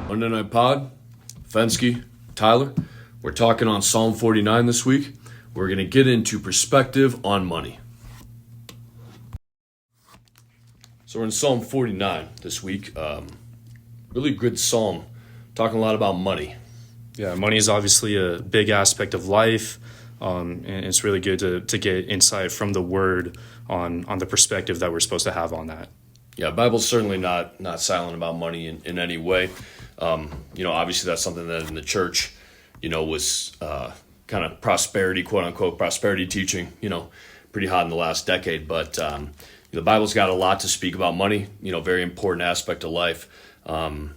Monday Night Pod, Fensky, Tyler. We're talking on Psalm 49 this week. We're going to get into perspective on money. So we're in Psalm 49 this week. Really good psalm, talking a lot about money. Yeah, money is obviously a big aspect of life, and it's really good to get insight from the Word on the perspective that we're supposed to have on that. Yeah, Bible's certainly not silent about money in any way. Obviously that's something that in the church, was kind of prosperity, quote unquote, prosperity teaching, pretty hot in the last decade. But the Bible's got a lot to speak about money, very important aspect of life. And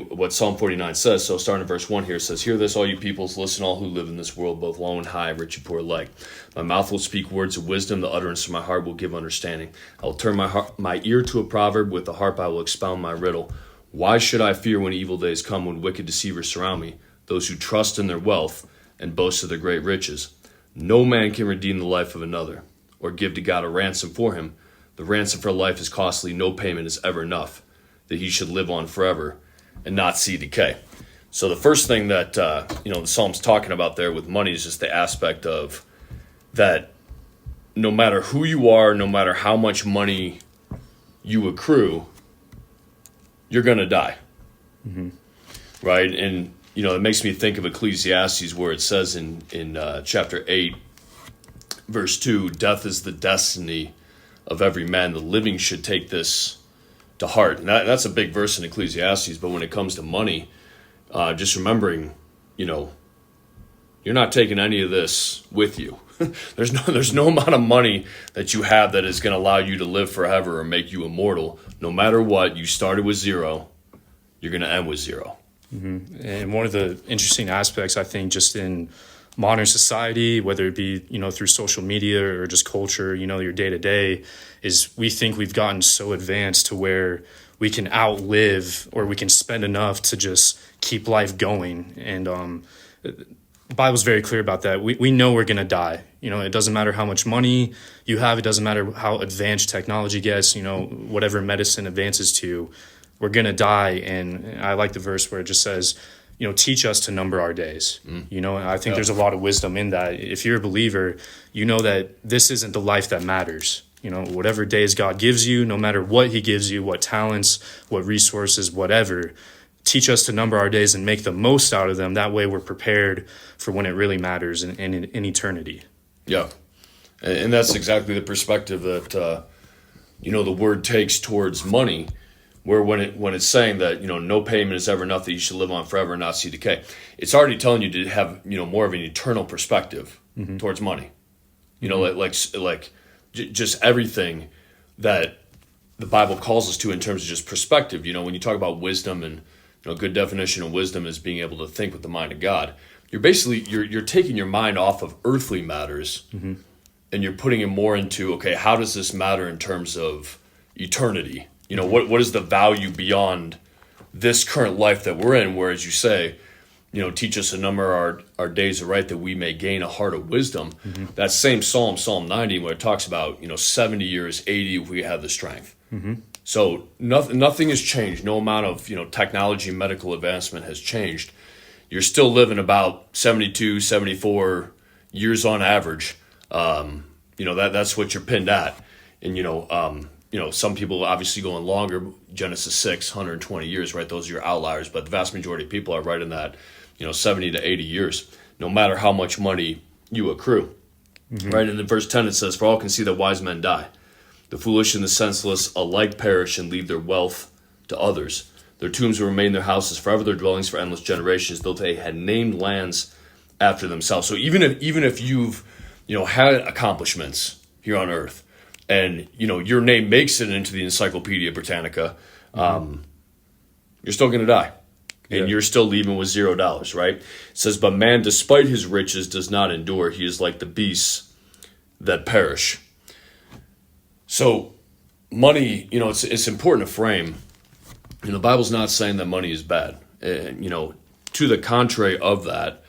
what Psalm 49 says, so starting in verse 1 here, it says, "Hear this, all you peoples, listen, all who live in this world, both low and high, rich and poor alike. My mouth will speak words of wisdom, the utterance of my heart will give understanding. I will turn my ear to a proverb, with the harp I will expound my riddle. Why should I fear when evil days come, when wicked deceivers surround me, those who trust in their wealth and boast of their great riches? No man can redeem the life of another, or give to God a ransom for him. The ransom for life is costly, no payment is ever enough, that he should live on forever and not see decay." So the first thing that the Psalm's talking about there with money is just the aspect of that no matter who you are, no matter how much money you accrue, you're going to die. Mm-hmm. Right? And, it makes me think of Ecclesiastes, where it says in chapter 8, verse 2, "Death is the destiny of every man. The living should take this to heart." And that's a big verse in Ecclesiastes. But when it comes to money, just remembering, you're not taking any of this with you. There's no amount of money that you have that is going to allow you to live forever or make you immortal. No matter what, you started with zero, you're going to end with zero. Mm-hmm. And one of the interesting aspects, I think, just in modern society, whether it be, through social media or just culture, your day to day, is we think we've gotten so advanced to where we can outlive or we can spend enough to just keep life going. And the Bible's very clear about that. We know we're going to die. It doesn't matter how much money you have. It doesn't matter how advanced technology gets, whatever medicine advances to, we're going to die. And I like the verse where it just says, teach us to number our days. And I think there's a lot of wisdom in that. If you're a believer, you know that this isn't the life that matters. Whatever days God gives you, no matter what he gives you, what talents, what resources, whatever, teach us to number our days and make the most out of them. That way we're prepared for when it really matters in eternity. Yeah. And that's exactly the perspective that, the word takes towards money, where when it's saying that, no payment is ever enough, that you should live on forever and not see decay, it's already telling you to have, more of an eternal perspective towards money. Like just everything that the Bible calls us to in terms of just perspective. When you talk about wisdom, and a good definition of wisdom is being able to think with the mind of God. You're basically you're taking your mind off of earthly matters, and you're putting it more into, okay, how does this matter in terms of eternity? What is the value beyond this current life that we're in? Whereas you say, teach us to number our days aright, that we may gain a heart of wisdom. That same Psalm 90, where it talks about 70 years, 80 if we have the strength. So nothing has changed. No amount of technology, medical advancement has changed. You're still living about 72, 74 years on average. That's what you're pinned at. And some people obviously going longer. Genesis 6, 120 years, right? Those are your outliers. But the vast majority of people are right in that 70 to 80 years, no matter how much money you accrue. Right? And in verse 10 it says, "For all can see that wise men die. The foolish and the senseless alike perish and leave their wealth to others. Their tombs will remain their houses forever, their dwellings for endless generations, though they had named lands after themselves." So even if you've had accomplishments here on earth, and your name makes it into the Encyclopedia Britannica, you're still going to die. And you're still leaving with $0, right? It says, "But man, despite his riches, does not endure. He is like the beasts that perish." So money, it's important to frame. The Bible's not saying that money is bad. To the contrary of that,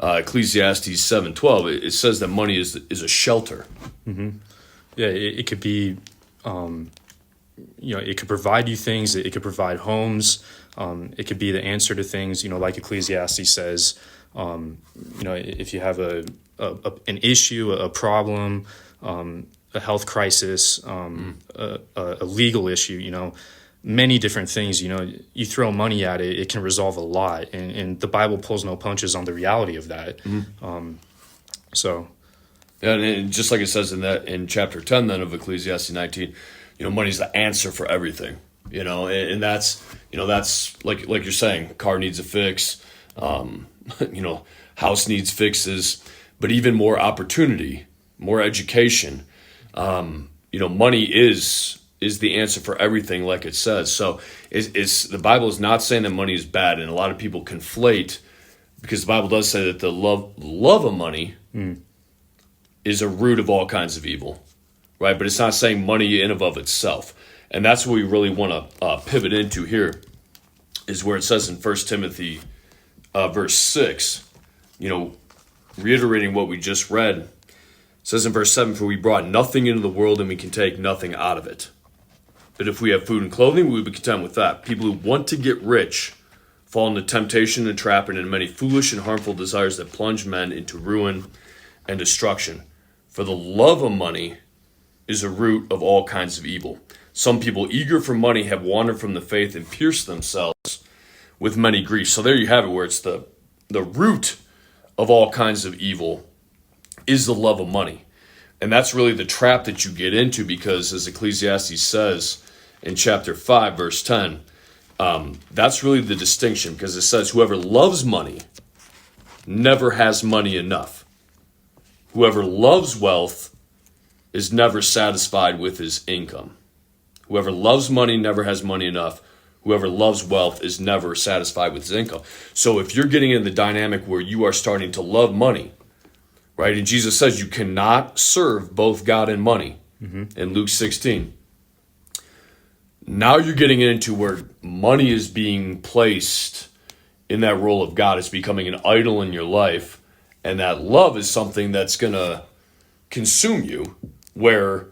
Ecclesiastes 7:12, it says that money is a shelter. Yeah, it could be it could provide you things. It could provide homes. It could be the answer to things, like Ecclesiastes says. If you have an issue, a problem, a health crisis, a legal issue, many different things, you throw money at it, it can resolve a lot. And the Bible pulls no punches on the reality of that. So. Yeah, and just like it says in chapter 10 then of Ecclesiastes 19, money's the answer for everything. And that's like you're saying, car needs a fix, house needs fixes, but even more opportunity, more education. Money is the answer for everything, like it says. So it's the Bible is not saying that money is bad, and a lot of people conflate, because the Bible does say that the love of money is a root of all kinds of evil, right? But it's not saying money in and of itself. And that's what we really want to pivot into here, is where it says in 1 Timothy verse 6, reiterating what we just read. It says in verse 7, "For we brought nothing into the world, and we can take nothing out of it. But if we have food and clothing, we will be content with that." People who want to get rich fall into temptation and trap, and in many foolish and harmful desires that plunge men into ruin and destruction. For the love of money is a root of all kinds of evil. Some people eager for money have wandered from the faith and pierced themselves with many griefs. So there you have it, where it's the root of all kinds of evil is the love of money. And that's really the trap that you get into, because as Ecclesiastes says in chapter 5, verse 10, that's really the distinction, because it says whoever loves money never has money enough. Whoever loves wealth is never satisfied with his income. Whoever loves money never has money enough. Whoever loves wealth is never satisfied with his income. So if you're getting in the dynamic where you are starting to love money, right? And Jesus says you cannot serve both God and money in Luke 16. Now you're getting into where money is being placed in that role of God. It's becoming an idol in your life. And that love is something that's going to consume you, where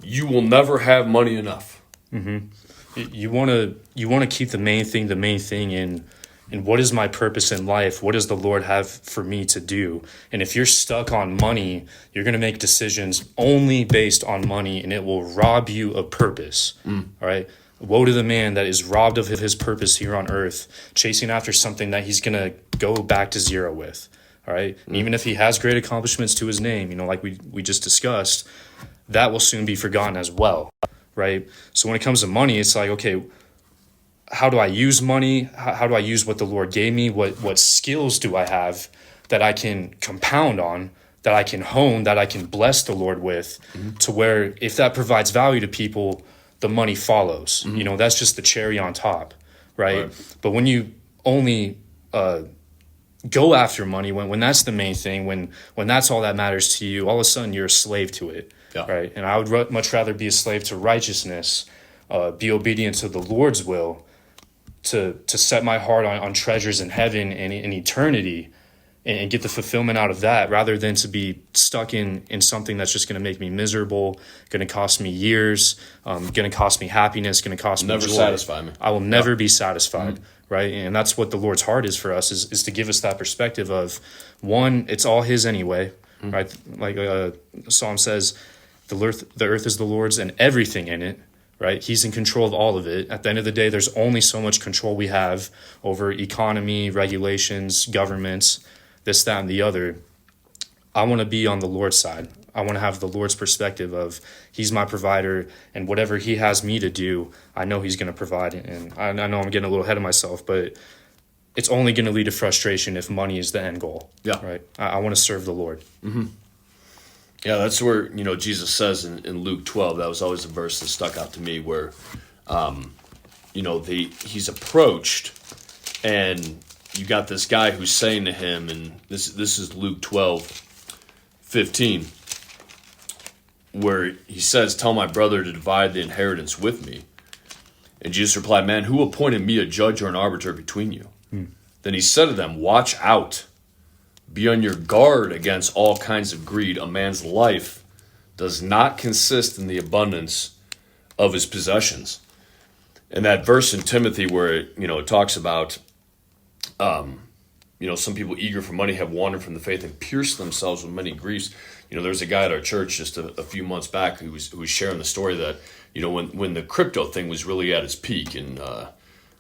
you will never have money enough. You want to keep the main thing in what is my purpose in life? What does the Lord have for me to do? And if you're stuck on money, you're going to make decisions only based on money, and it will rob you of purpose. All right. Woe to the man that is robbed of his purpose here on earth, chasing after something that he's going to go back to zero with. All right. And even if he has great accomplishments to his name, like we just discussed, that will soon be forgotten as well. Right. So when it comes to money, it's like, okay, how do I use money? How do I use what the Lord gave me? What skills do I have that I can compound on, that I can hone, that I can bless the Lord with, to where if that provides value to people, the money follows. That's just the cherry on top. Right. But when you only go after money, when that's the main thing, when that's all that matters to you, all of a sudden you're a slave to it. Yeah. Right. And I would much rather be a slave to righteousness, be obedient to the Lord's will, to set my heart on treasures in heaven and in eternity, and get the fulfillment out of that, rather than to be stuck in something that's just going to make me miserable, going to cost me years, going to cost me happiness, going to cost me joy. Never satisfy me. I will never be satisfied. Right. And that's what the Lord's heart is for us, is to give us that perspective of, one, it's all his anyway. Right. Like Psalm says, the earth is the Lord's and everything in it. Right. He's in control of all of it. At the end of the day, there's only so much control we have over economy, regulations, governments, this, that, and the other. I want to be on the Lord's side. I want to have the Lord's perspective of he's my provider, and whatever he has me to do, I know he's going to provide. And I know I'm getting a little ahead of myself, but it's only going to lead to frustration if money is the end goal. Yeah. Right. I want to serve the Lord. Yeah, that's where, Jesus says in Luke 12, that was always a verse that stuck out to me, where, he's approached, and you got this guy who's saying to him, and this is Luke 12:15, where he says, "Tell my brother to divide the inheritance with me." And Jesus replied, "Man, who appointed me a judge or an arbiter between you?" Then he said to them, "Watch out. Be on your guard against all kinds of greed. A man's life does not consist in the abundance of his possessions. And that verse in Timothy where it talks about some people eager for money have wandered from the faith and pierced themselves with many griefs. There's a guy at our church just a few months back who was sharing the story that when the crypto thing was really at its peak in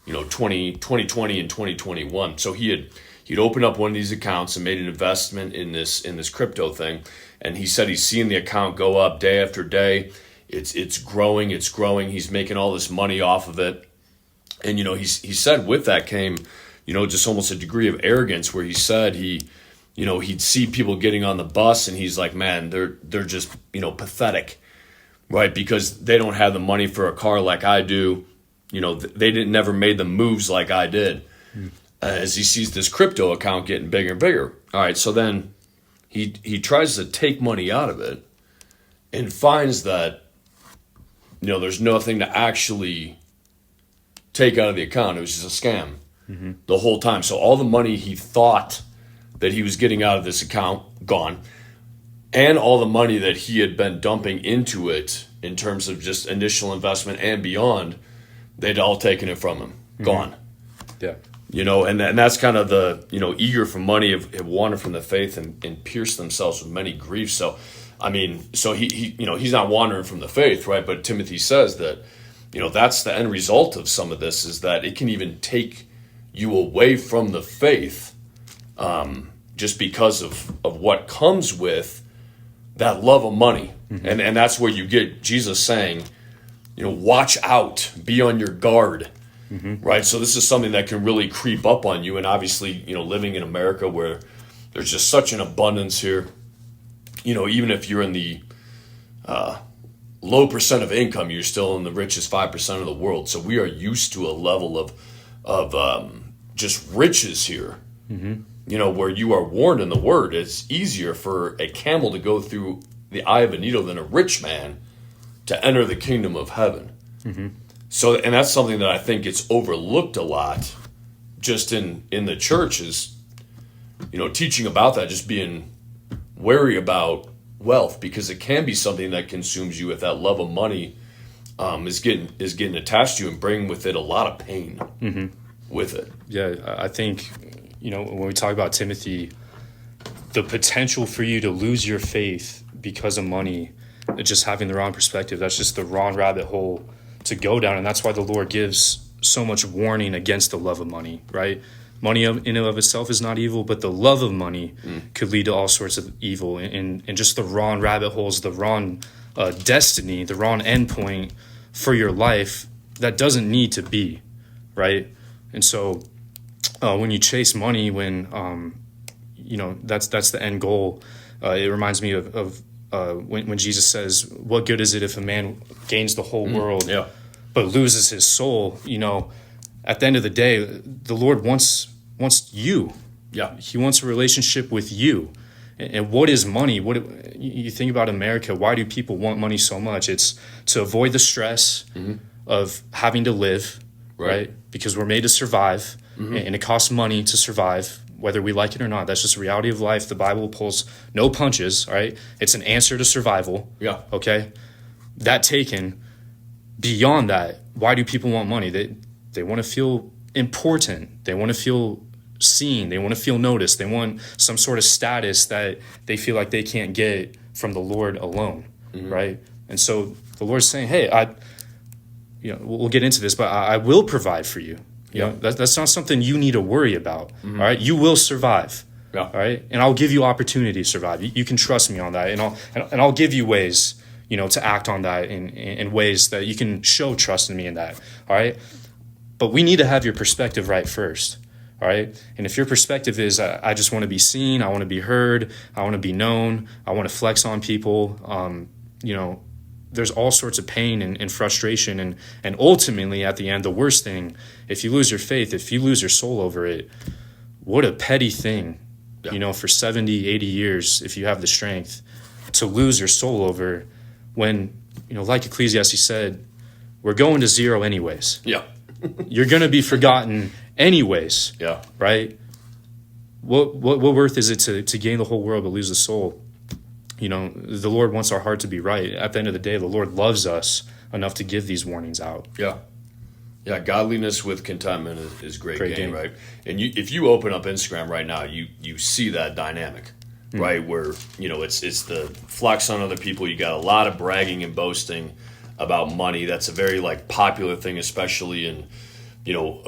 2020 and 2021. So he'd opened up one of these accounts and made an investment in this crypto thing, and he said he's seeing the account go up day after day. It's growing. He's making all this money off of it, and he said with that came just almost a degree of arrogance where he said he'd see people getting on the bus and he's like, man, they're just pathetic, right? Because they don't have the money for a car like I do. They never made the moves like I did. As he sees this crypto account getting bigger and bigger. All right, so then he tries to take money out of it and finds that there's nothing to actually take out of the account. It was just a scam the whole time. So all the money he thought that he was getting out of this account, gone. And all the money that he had been dumping into it in terms of just initial investment and beyond, they'd all taken it from him, gone. Yeah. And that's kind of the, eager for money have wandered from the faith and pierced themselves with many griefs. So, he's not wandering from the faith, right? But Timothy says that, that's the end result of some of this is that it can even take you away from the faith just because of what comes with that love of money. And that's where you get Jesus saying, watch out, be on your guard. Right. So this is something that can really creep up on you. And obviously, living in America where there's just such an abundance here, even if you're in the low percent of income, you're still in the richest 5% of the world. So we are used to a level of just riches here, where you are warned in the word. It's easier for a camel to go through the eye of a needle than a rich man to enter the kingdom of heaven. So, and that's something that I think gets overlooked a lot just in the church is, teaching about that, just being wary about wealth, because it can be something that consumes you if that love of money is getting attached to you and bringing with it a lot of pain with it. Yeah, I think, when we talk about Timothy, the potential for you to lose your faith because of money, just having the wrong perspective, that's just the wrong rabbit hole to go down. And that's why the Lord gives so much warning against the love of money, right? Money in and of itself is not evil, but the love of money could lead to all sorts of evil and just the wrong rabbit holes, the wrong destiny, the wrong endpoint for your life that doesn't need to be, right? And so when you chase money, when, that's the end goal, it reminds me of when Jesus says, what good is it if a man gains the whole world but loses his soul? At the end of the day, the Lord wants you. Yeah, he wants a relationship with you. And what is money? What you think about America, why do people want money so much? It's to avoid the stress of having to live, right? Because we're made to survive, and it costs money to survive, whether we like it or not. That's just the reality of life. The Bible pulls no punches, all right? It's an answer to survival. Yeah. Okay? That taken, beyond that, why do people want money? They want to feel important. They want to feel seen. They want to feel noticed. They want some sort of status that they feel like they can't get from the Lord alone, right? And so the Lord's saying, hey, we'll get into this, but I will provide for you. That's not something you need to worry about. All right, you will survive. All right, and I'll give you opportunity to survive. You can trust me on that, and I'll give you ways, to act on that in ways that you can show trust in me in that. All right, but we need to have your perspective right first. All right, and if your perspective is I just want to be seen, I want to be heard, I want to be known, I want to flex on people, there's all sorts of pain and frustration. And ultimately, at the end, the worst thing, if you lose your faith, if you lose your soul over it, what a petty thing, for 70, 80 years, if you have the strength to lose your soul over when, like Ecclesiastes said, we're going to zero anyways. Yeah. You're going to be forgotten anyways. Yeah. Right? What worth is it to gain the whole world but lose the soul? The Lord wants our heart to be right. At the end of the day, the Lord loves us enough to give these warnings out. Yeah. Yeah, godliness with contentment is great Great gain, gain. right? And if you open up Instagram right now, you see that dynamic, right? Where, it's the flex on other people. You got a lot of bragging and boasting about money. That's a very popular thing, especially in,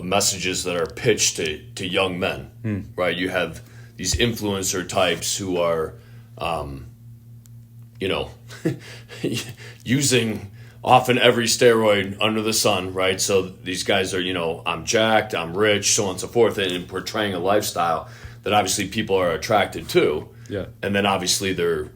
messages that are pitched to young men, right? You have these influencer types who are, using often every steroid under the sun, right? So these guys are, I'm jacked, I'm rich, so on and so forth, and portraying a lifestyle that obviously people are attracted to. Yeah. And then obviously their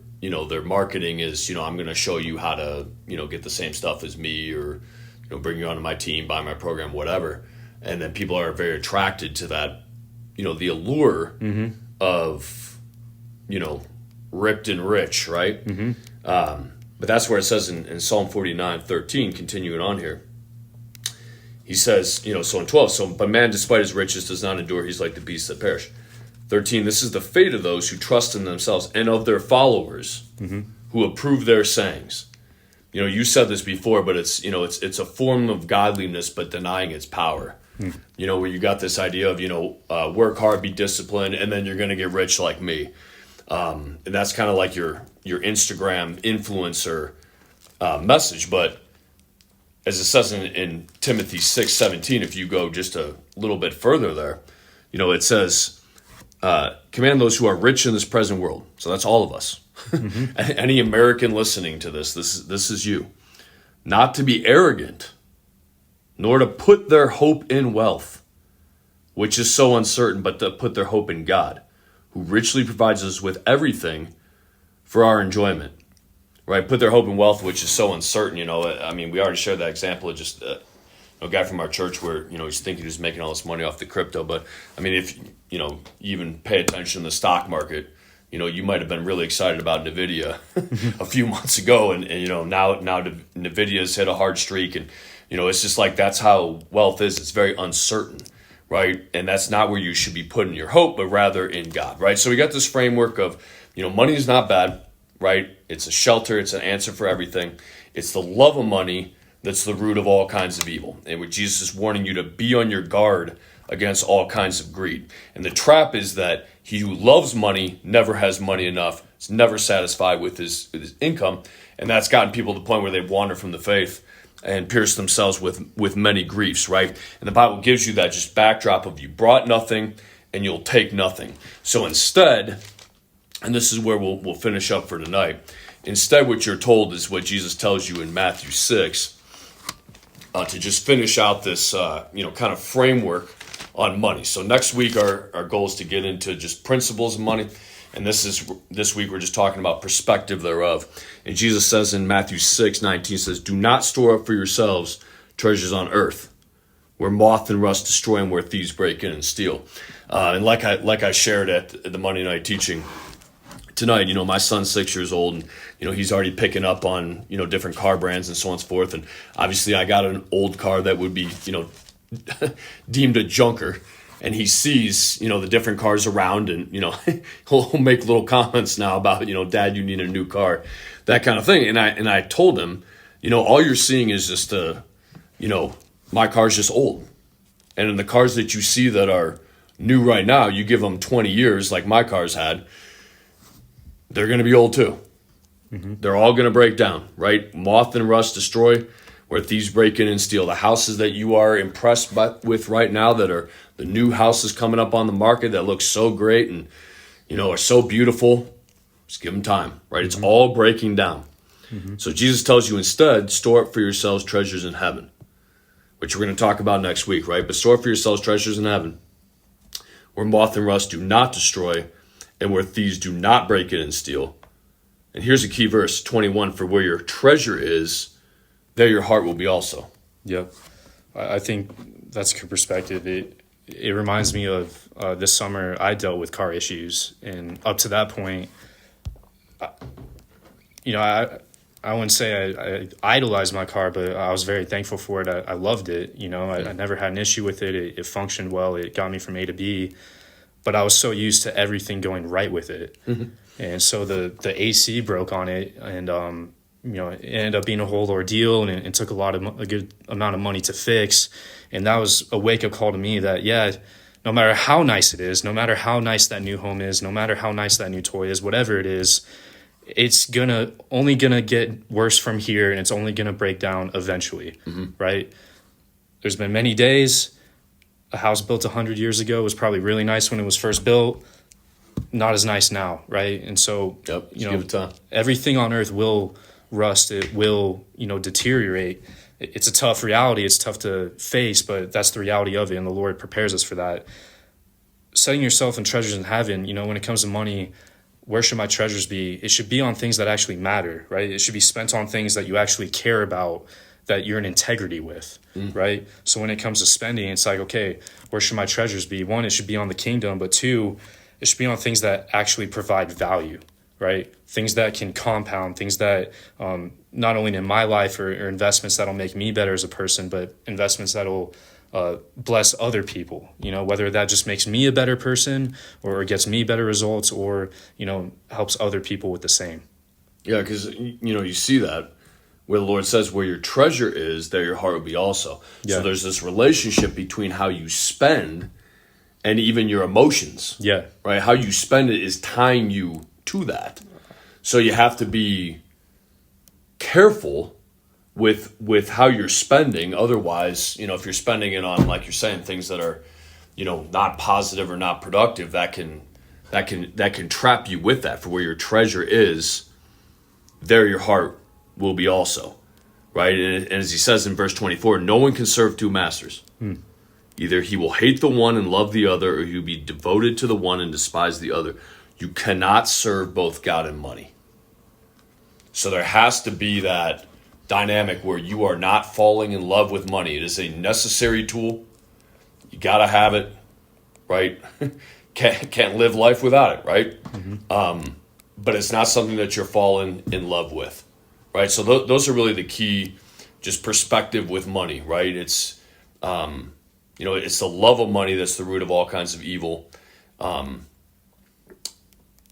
marketing is, I'm going to show you how to, get the same stuff as me, or, bring you onto my team, buy my program, whatever. And then people are very attracted to that, the allure of, ripped and rich, right? But that's where it says in Psalm 49:13, continuing on here. He says, so in 12, but man, despite his riches, does not endure. He's like the beasts that perish. 13, this is the fate of those who trust in themselves and of their followers who approve their sayings. You said this before, but it's a form of godliness, but denying its power. Where you got this idea of, work hard, be disciplined, and then you're going to get rich like me. And that's kind of like your Instagram influencer message. But as it says in Timothy 6:17, if you go just a little bit further there, it says, command those who are rich in this present world. So that's all of us. Any American listening to this is you. Not to be arrogant, nor to put their hope in wealth, which is so uncertain, but to put their hope in God, who richly provides us with everything for our enjoyment, right? Put their hope in wealth, which is so uncertain. We already shared that example of just a guy from our church where, he's thinking he's making all this money off the crypto. But, if, you even pay attention to the stock market, you might have been really excited about NVIDIA a few months ago. And now NVIDIA's hit a hard streak. And, it's just that's how wealth is. It's very uncertain. Right? And that's not where you should be putting your hope, but rather in God, right? So we got this framework of, money is not bad, right? It's a shelter. It's an answer for everything. It's the love of money that's the root of all kinds of evil. And with Jesus is warning you to be on your guard against all kinds of greed. And the trap is that he who loves money never has money enough, is never satisfied with his income. And that's gotten people to the point where they wander from the faith and pierce themselves with many griefs, right? And the Bible gives you that just backdrop of you brought nothing and you'll take nothing. So instead, and this is where we'll finish up for tonight, instead what you're told is what Jesus tells you in Matthew 6, to just finish out this kind of framework on money. So next week our goal is to get into just principles of money. And this week we're just talking about perspective thereof. And Jesus says in Matthew 6:19, says, do not store up for yourselves treasures on earth, where moth and rust destroy and where thieves break in and steal. And like I shared at the Monday night teaching tonight, my son's 6 years old, and he's already picking up on different car brands and so on and so forth. And obviously I got an old car that would be deemed a junker. And he sees, the different cars around, and, he'll make little comments now about, Dad, you need a new car, that kind of thing. And I told him, all you're seeing is just, my car's just old. And in the cars that you see that are new right now, you give them 20 years like my car's had, they're going to be old too. They're all going to break down, right? Moth and rust destroy, where thieves break in and steal. The houses that you are impressed with right now, that are the new houses coming up on the market that look so great and, are so beautiful, just give them time, right? It's all breaking down. So Jesus tells you instead, store up for yourselves treasures in heaven, which we're going to talk about next week, right? But store for yourselves treasures in heaven, where moth and rust do not destroy and where thieves do not break in and steal. And here's a key verse, 21, for where your treasure is, there your heart will be also. Yep. I think that's a good perspective. It reminds me of this summer I dealt with car issues, and up to that point, I wouldn't say I idolized my car, but I was very thankful for it. I loved it. I never had an issue with it. It functioned well. It got me from A to B, but I was so used to everything going right with it. And so the AC broke on it, and it ended up being a whole ordeal, and it took a good amount of money to fix. And that was a wake up call to me that, yeah, no matter how nice it is, no matter how nice that new home is, no matter how nice that new toy is, whatever it is, it's only gonna get worse from here, and it's only gonna break down eventually, right? There's been many days. A house built 100 years ago was probably really nice when it was first built. Not as nice now, right? And so, give it time. Everything on earth will rust. It will, deteriorate. It's a tough reality. It's tough to face, but that's the reality of it, and the Lord prepares us for that. Setting yourself in treasures in heaven, when it comes to money, where should my treasures be? It should be on things that actually matter, right? It should be spent on things that you actually care about, that you're in integrity with, right? So when it comes to spending, it's like, okay, where should my treasures be? One, it should be on the kingdom, but two, it should be on things that actually provide value, right? Things that can compound, things that not only in my life or investments that'll make me better as a person, but investments that'll bless other people, whether that just makes me a better person or gets me better results or, helps other people with the same. Yeah, because, you see that where the Lord says where your treasure is, there your heart will be also. Yeah. So there's this relationship between how you spend and even your emotions. Yeah. Right? How you spend it is tying you to that. So you have to be careful with how you're spending. Otherwise, if you're spending it on, like you're saying, things that are, not positive or not productive, that can trap you with that. For where your treasure is, there your heart will be also. Right? And as he says in verse 24, no one can serve two masters. Either he will hate the one and love the other, or he'll be devoted to the one and despise the other. You cannot serve both God and money. So there has to be that dynamic where you are not falling in love with money. It is a necessary tool. You got to have it, right? Can't live life without it, right? But it's not something that you're falling in love with, right? So those are really the key, just perspective with money, right? It's it's the love of money that's the root of all kinds of evil. And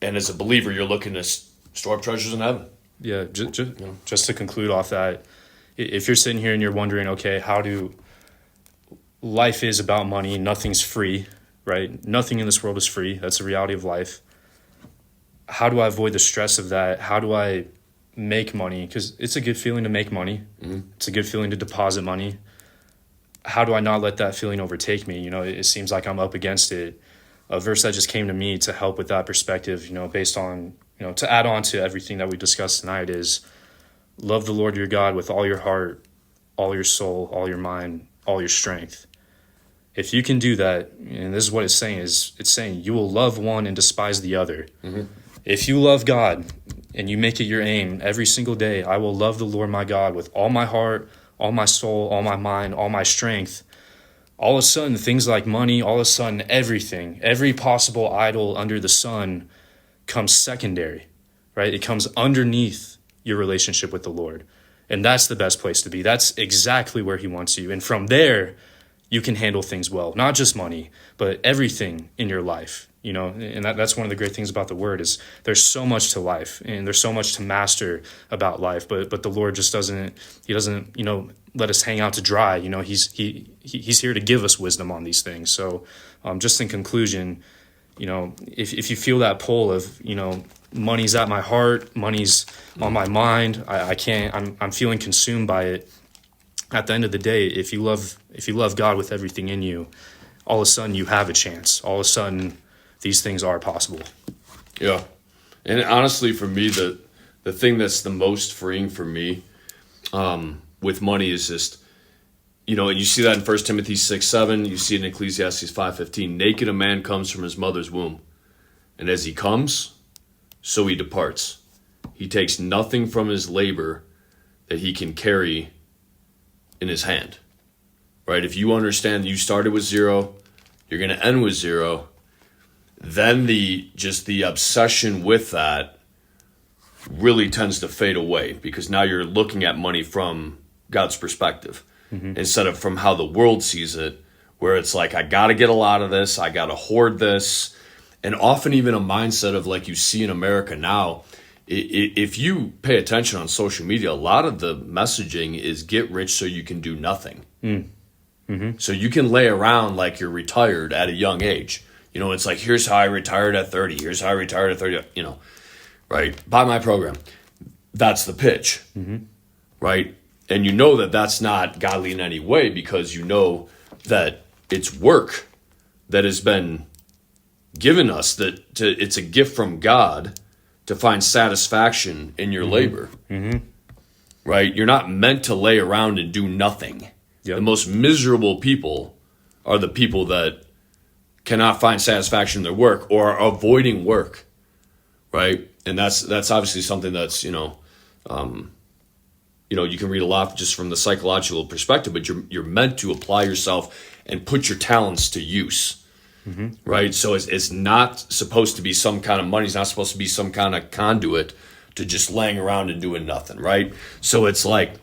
as a believer, you're looking to store up treasures in heaven. Yeah, just to conclude off that, if you're sitting here and you're wondering, okay, life is about money, nothing's free, right? Nothing in this world is free. That's the reality of life. How do I avoid the stress of that? How do I make money? Because it's a good feeling to make money. It's a good feeling to deposit money. How do I not let that feeling overtake me? It seems like I'm up against it. A verse that just came to me to help with that perspective, based on, to add on to everything that we discussed tonight is love the Lord your God with all your heart, all your soul, all your mind, all your strength. If you can do that, and this is what it's saying you will love one and despise the other. If you love God and you make it your aim every single day, I will love the Lord my God with all my heart, all my soul, all my mind, all my strength. All of a sudden, things like money, all of a sudden, everything, every possible idol under the sun comes secondary, right? It comes underneath your relationship with the Lord. And that's the best place to be. That's exactly where he wants you. And from there, you can handle things well, not just money, but everything in your life. And that's one of the great things about the word is there's so much to life and there's so much to master about life, but the Lord just doesn't let us hang out to dry. He's here to give us wisdom on these things. So just in conclusion, if you feel that pull of, money's at my heart, money's on my mind, I'm feeling consumed by it. At the end of the day, if you love God with everything in you, all of a sudden you have a chance. All of a sudden these things are possible. Yeah. And honestly, for me, the thing that's the most freeing for me with money is just, and you see that in 1 Timothy 6:7. You see it in Ecclesiastes 5:15. Naked a man comes from his mother's womb. And as he comes, so he departs. He takes nothing from his labor that he can carry in his hand. Right? If you understand you started with zero, you're going to end with zero, then the obsession with that really tends to fade away because now you're looking at money from God's perspective instead of from how the world sees it, where it's like, I got to get a lot of this, I got to hoard this. And often even a mindset of like you see in America now If you pay attention on social media, a lot of the messaging is get rich so you can do nothing. So you can lay around like you're retired at a young age. You know, it's like, here's how I retired at 30. Here's how I retired at 30, you know, right? Buy my program. That's the pitch, right? And you know that that's not godly in any way, because you know that it's work that has been given us, it's a gift from God to find satisfaction in your labor, right? You're not meant to lay around and do nothing. Yep. The most miserable people are the people that cannot find satisfaction in their work or are avoiding work, right? And that's obviously something that's, you know, you can read a lot just from the psychological perspective, but you're meant to apply yourself and put your talents to use, right? So it's not supposed to be some kind of money. It's not supposed to be some kind of conduit to just laying around and doing nothing, right? So it's like,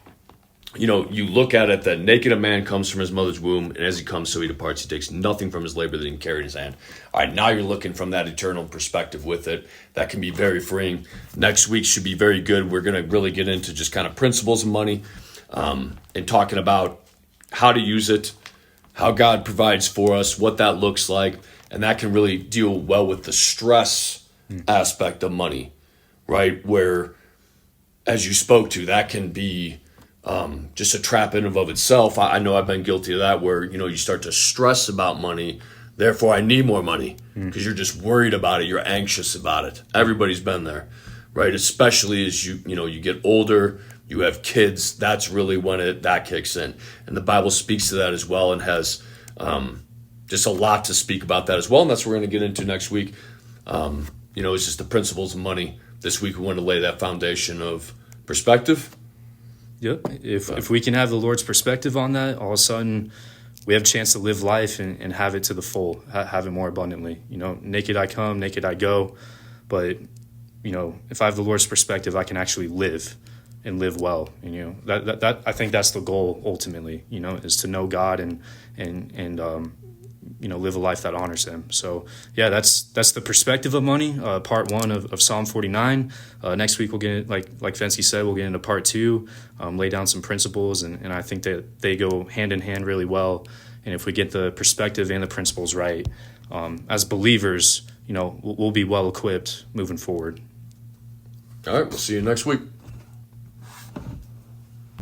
you know, you look at it that naked a man comes from his mother's womb, and as he comes, so he departs. He takes nothing from his labor that he can carry in his hand. All right, now you're looking from that eternal perspective with it. That can be very freeing. Next week should be very good. We're going to really get into just kind of principles of money, and talking about how to use it, how God provides for us, what that looks like, and that can really deal well with the stress aspect of money, right? Where, as you spoke to, that can be just a trap in and of itself. I know I've been guilty of that, where, you know, you start to stress about money. Therefore, I need more money, because you're just worried about it. You're anxious about it. Everybody's been there, right? Especially as you get older, you have kids. That's really when that kicks in. And the Bible speaks to that as well, and has just a lot to speak about that as well. And that's what we're going to get into next week. It's just the principles of money. This week we want to lay that foundation of perspective. Yep. If we can have the Lord's perspective on that, all of a sudden we have a chance to live life and have it to the full, have it more abundantly. You know, naked I come, naked I go. But, you know, if I have the Lord's perspective, I can actually live and live well. And, you know, that I think that's the goal ultimately, you know, is to know God and live a life that honors him. So yeah, that's the perspective of money, part 1 of Psalm 49. Next week we'll get, like Vency said, we'll get into part 2, lay down some principles, and I think that they go hand in hand really well. And if we get the perspective and the principles right, as believers, you know, we'll be well equipped moving forward. All right, we'll see you next week.